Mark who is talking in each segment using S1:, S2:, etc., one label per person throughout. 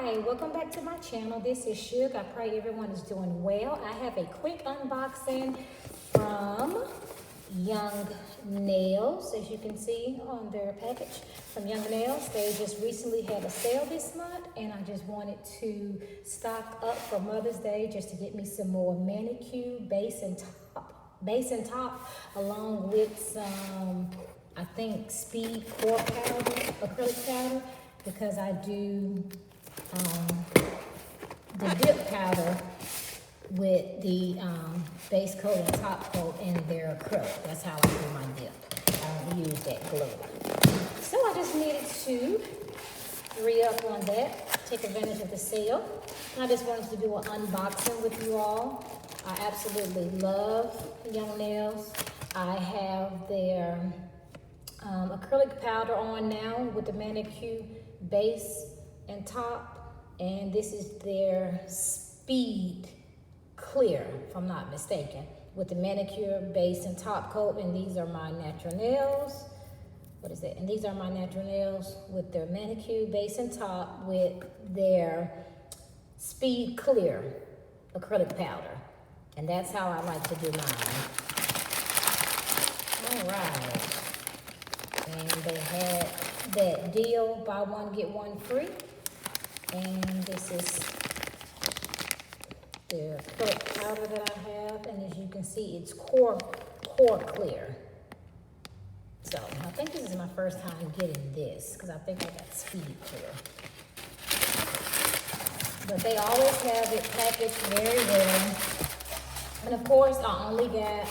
S1: Hi, welcome back to my channel. This is Suge. I pray everyone is doing well. I have a quick unboxing from Young Nails, as you can see on their package from Young Nails. They just recently had a sale this month, and I just wanted to stock up for Mother's Day just to get me some more manicure base and top, along with some, I think, speed core powder, acrylic powder, because I do the dip powder with the base coat and top coat in their acrylic. That's how I do my dip. I don't use that glue. So I just needed to re-up on that, take advantage of the sale. I just wanted to do an unboxing with you all. I absolutely love Young Nails. I have their acrylic powder on now with the manicure base and top, and this is their speed clear, if I'm not mistaken, with the manicure base and top coat. And these are my natural nails. What is that? And these are my natural nails with their manicure base and top with their speed clear acrylic powder. And that's how I like to do mine. All right. And they had that deal, buy one, get one free. And this is the acrylic powder that I have. And as you can see, it's core clear. So I think this is my first time getting this, because I think I got speed clear. But they always have it packaged very well. And of course, I only got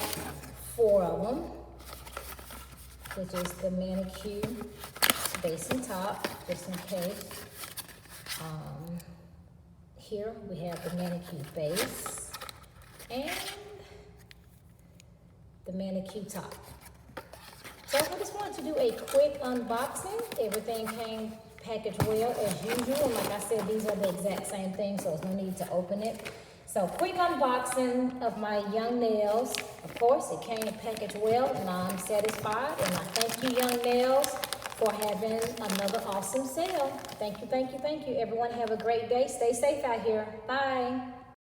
S1: 4 of them, which is the manicure base and top, just in case. Here we have the manicure base and the manicure top. So I just wanted to do a quick unboxing. Everything came packaged well as usual. And like I said, these are the exact same thing, so there's no need to open it. So quick unboxing of my Young Nails. Of course, it came packaged well, and I'm satisfied. And I thank you, Young Nails, for having another awesome sale. Thank you, thank you, thank you. Everyone have a great day. Stay safe out here. Bye.